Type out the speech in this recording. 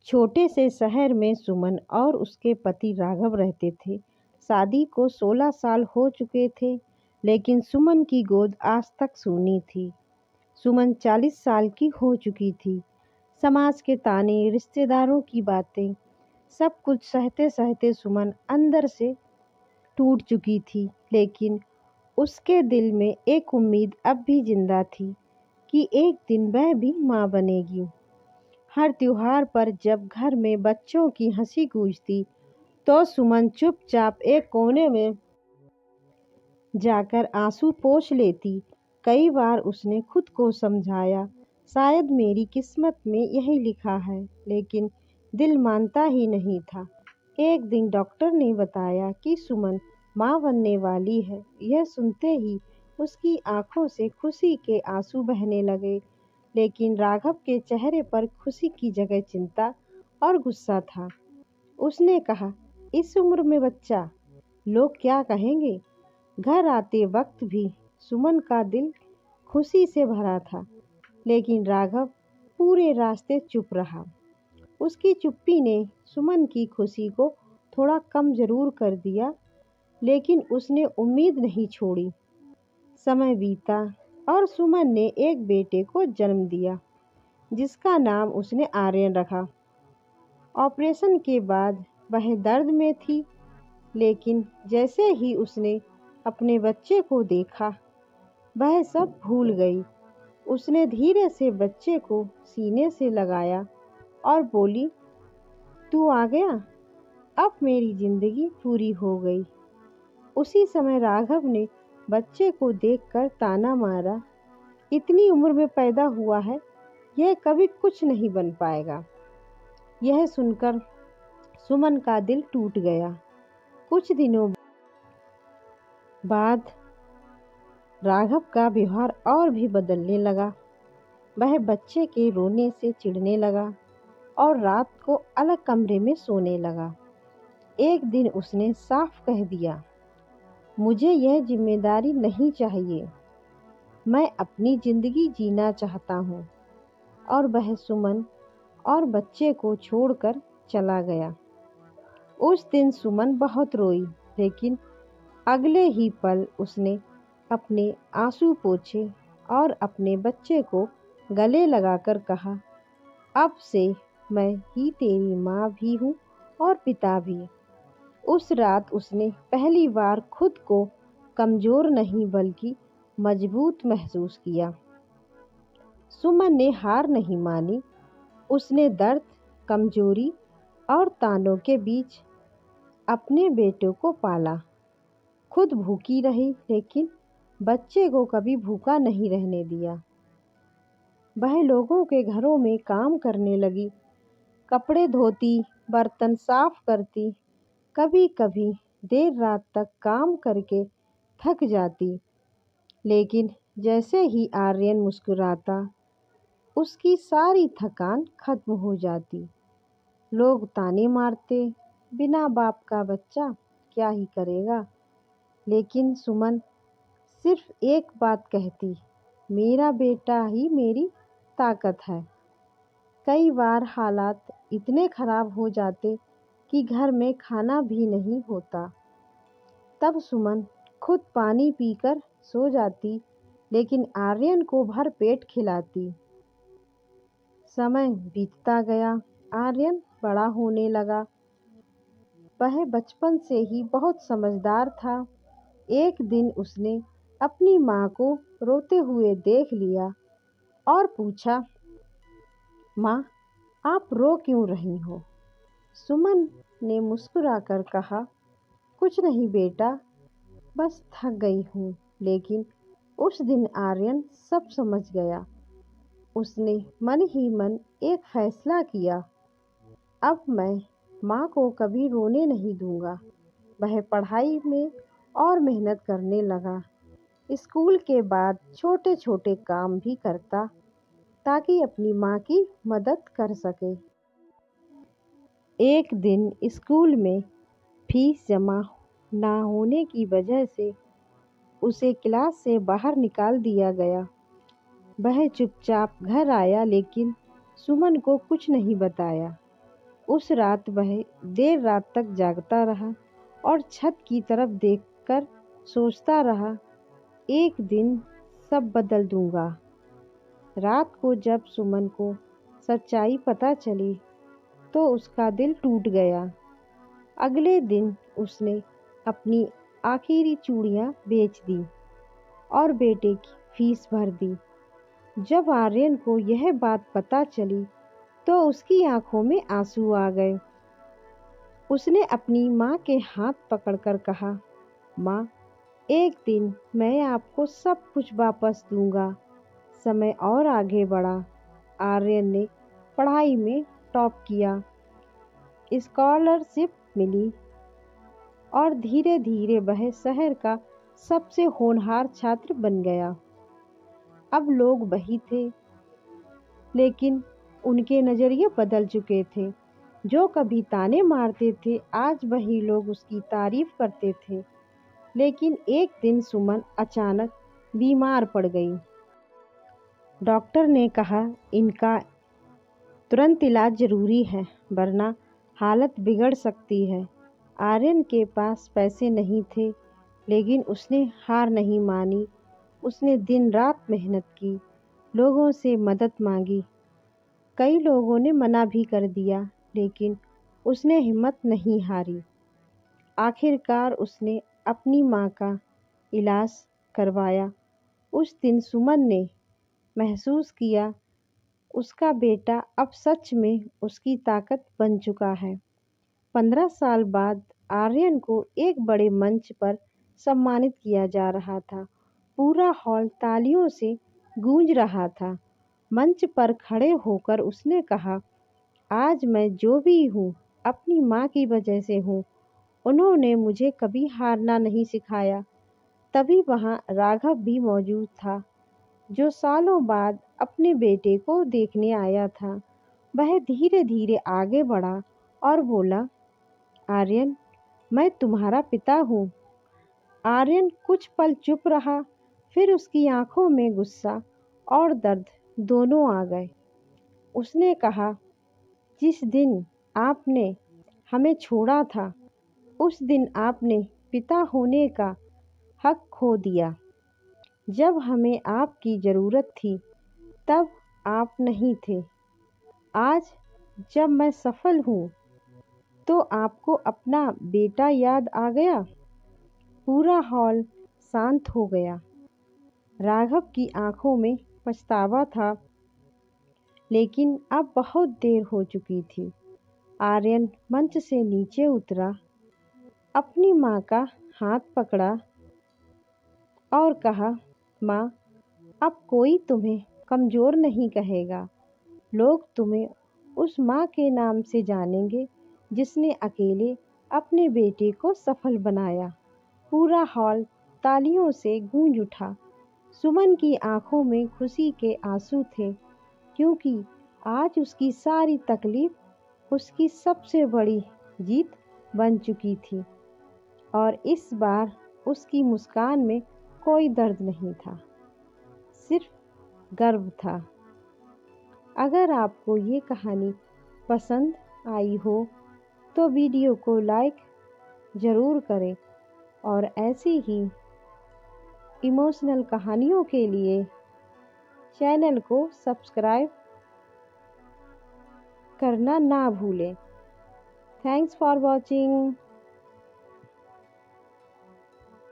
छोटे से शहर में सुमन और उसके पति राघव रहते थे। शादी को 16 साल हो चुके थे, लेकिन सुमन की गोद आज तक सूनी थी। सुमन 40 साल की हो चुकी थी। समाज के ताने, रिश्तेदारों की बातें, सब कुछ सहते सहते सुमन अंदर से टूट चुकी थी। लेकिन उसके दिल में एक उम्मीद अब भी जिंदा थी कि एक दिन वह भी माँ बनेगी। हर त्योहार पर जब घर में बच्चों की हंसी गूंजती, तो सुमन चुपचाप एक कोने में जाकर आंसू पोंछ लेती। कई बार उसने खुद को समझाया, शायद मेरी किस्मत में यही लिखा है, लेकिन दिल मानता ही नहीं था। एक दिन डॉक्टर ने बताया कि सुमन माँ बनने वाली है। यह सुनते ही उसकी आंखों से खुशी के आंसू बहने लगे, लेकिन राघव के चेहरे पर खुशी की जगह चिंता और गुस्सा था। उसने कहा, इस उम्र में बच्चा, लोग क्या कहेंगे? घर आते वक्त भी सुमन का दिल खुशी से भरा था, लेकिन राघव पूरे रास्ते चुप रहा। उसकी चुप्पी ने सुमन की खुशी को थोड़ा कम जरूर कर दिया, लेकिन उसने उम्मीद नहीं छोड़ी। समय बीता और सुमन ने एक बेटे को जन्म दिया, जिसका नाम उसने आर्यन रखा। ऑपरेशन के बाद वह दर्द में थी, लेकिन जैसे ही उसने अपने बच्चे को देखा, वह सब भूल गई। उसने धीरे से बच्चे को सीने से लगाया और बोली, तू आ गया, अब मेरी जिंदगी पूरी हो गई। उसी समय राघव ने बच्चे को देखकर ताना मारा, इतनी उम्र में पैदा हुआ है, यह कभी कुछ नहीं बन पाएगा। यह सुनकर सुमन का दिल टूट गया। कुछ दिनों बाद राघव का व्यवहार और भी बदलने लगा। वह बच्चे के रोने से चिढ़ने लगा और रात को अलग कमरे में सोने लगा। एक दिन उसने साफ कह दिया, मुझे यह जिम्मेदारी नहीं चाहिए, मैं अपनी जिंदगी जीना चाहता हूँ। और वह सुमन और बच्चे को छोड़कर चला गया। उस दिन सुमन बहुत रोई, लेकिन अगले ही पल उसने अपने आंसू पोंछे और अपने बच्चे को गले लगाकर कहा, अब से मैं ही तेरी माँ भी हूँ और पिता भी। उस रात उसने पहली बार खुद को कमजोर नहीं बल्कि मजबूत महसूस किया। सुमन ने हार नहीं मानी। उसने दर्द, कमजोरी और तानों के बीच अपने बेटे को पाला। खुद भूखी रही, लेकिन बच्चे को कभी भूखा नहीं रहने दिया। वह लोगों के घरों में काम करने लगी, कपड़े धोती, बर्तन साफ करती, कभी कभी देर रात तक काम करके थक जाती। लेकिन जैसे ही आर्यन मुस्कुराता, उसकी सारी थकान खत्म हो जाती। लोग ताने मारते, बिना बाप का बच्चा क्या ही करेगा, लेकिन सुमन सिर्फ एक बात कहती, मेरा बेटा ही मेरी ताकत है। कई बार हालात इतने खराब हो जाते कि घर में खाना भी नहीं होता। तब सुमन खुद पानी पीकर सो जाती, लेकिन आर्यन को भर पेट खिलाती। समय बीतता गया, आर्यन बड़ा होने लगा। वह बचपन से ही बहुत समझदार था। एक दिन उसने अपनी माँ को रोते हुए देख लिया और पूछा, माँ, आप रो क्यों रही हो? सुमन ने मुस्कुराकर कहा, कुछ नहीं बेटा, बस थक गई हूँ। लेकिन उस दिन आर्यन सब समझ गया। उसने मन ही मन एक फैसला किया, अब मैं माँ को कभी रोने नहीं दूंगा। वह पढ़ाई में और मेहनत करने लगा। स्कूल के बाद छोटे छोटे काम भी करता, ताकि अपनी माँ की मदद कर सके। एक दिन स्कूल में फीस जमा ना होने की वजह से उसे क्लास से बाहर निकाल दिया गया। वह चुपचाप घर आया, लेकिन सुमन को कुछ नहीं बताया। उस रात वह देर रात तक जागता रहा और छत की तरफ देखकर सोचता रहा, एक दिन सब बदल दूंगा। रात को जब सुमन को सच्चाई पता चली तो उसका दिल टूट गया। अगले दिन उसने अपनी आखिरी चूड़ियां बेच दी और बेटे की फीस भर दी। जब आर्यन को यह बात पता चली तो उसकी आंखों में आंसू आ गए। उसने अपनी माँ के हाथ पकड़कर कहा, माँ, एक दिन मैं आपको सब कुछ वापस दूंगा। समय और आगे बढ़ा। आर्यन ने पढ़ाई में टॉप किया, स्कॉलरशिप मिली और धीरे धीरे वह शहर का सबसे होनहार छात्र बन गया। अब लोग वही थे, लेकिन उनके नज़रिए बदल चुके थे। जो कभी ताने मारते थे, आज वही लोग उसकी तारीफ करते थे। लेकिन एक दिन सुमन अचानक बीमार पड़ गई। डॉक्टर ने कहा, इनका तुरंत इलाज जरूरी है, वरना हालत बिगड़ सकती है। आर्यन के पास पैसे नहीं थे, लेकिन उसने हार नहीं मानी। उसने दिन रात मेहनत की, लोगों से मदद मांगी। कई लोगों ने मना भी कर दिया, लेकिन उसने हिम्मत नहीं हारी। आखिरकार उसने अपनी माँ का इलाज करवाया। उस दिन सुमन ने महसूस किया, उसका बेटा अब सच में उसकी ताकत बन चुका है। 15 साल बाद आर्यन को एक बड़े मंच पर सम्मानित किया जा रहा था। पूरा हॉल तालियों से गूंज रहा था। मंच पर खड़े होकर उसने कहा, आज मैं जो भी हूँ, अपनी माँ की वजह से हूँ। उन्होंने मुझे कभी हारना नहीं सिखाया। तभी वहाँ राघव भी मौजूद था, जो सालों बाद अपने बेटे को देखने आया था। वह धीरे धीरे आगे बढ़ा और बोला, आर्यन, मैं तुम्हारा पिता हूँ। आर्यन कुछ पल चुप रहा, फिर उसकी आंखों में गुस्सा और दर्द दोनों आ गए। उसने कहा, जिस दिन आपने हमें छोड़ा था, उस दिन आपने पिता होने का हक खो दिया। जब हमें आपकी ज़रूरत थी, तब आप नहीं थे। आज जब मैं सफल हूँ, तो आपको अपना बेटा याद आ गया। पूरा हॉल शांत हो गया। राघव की आंखों में पछतावा था, लेकिन अब बहुत देर हो चुकी थी। आर्यन मंच से नीचे उतरा, अपनी माँ का हाथ पकड़ा और कहा, माँ, अब कोई तुम्हें कमज़ोर नहीं कहेगा। लोग तुम्हें उस माँ के नाम से जानेंगे, जिसने अकेले अपने बेटे को सफल बनाया। पूरा हॉल तालियों से गूंज उठा। सुमन की आंखों में खुशी के आंसू थे, क्योंकि आज उसकी सारी तकलीफ उसकी सबसे बड़ी जीत बन चुकी थी। और इस बार उसकी मुस्कान में कोई दर्द नहीं था, सिर्फ गर्व था। अगर आपको ये कहानी पसंद आई हो तो वीडियो को लाइक ज़रूर करें और ऐसी ही इमोशनल कहानियों के लिए चैनल को सब्सक्राइब करना ना भूलें। Thanks for watching.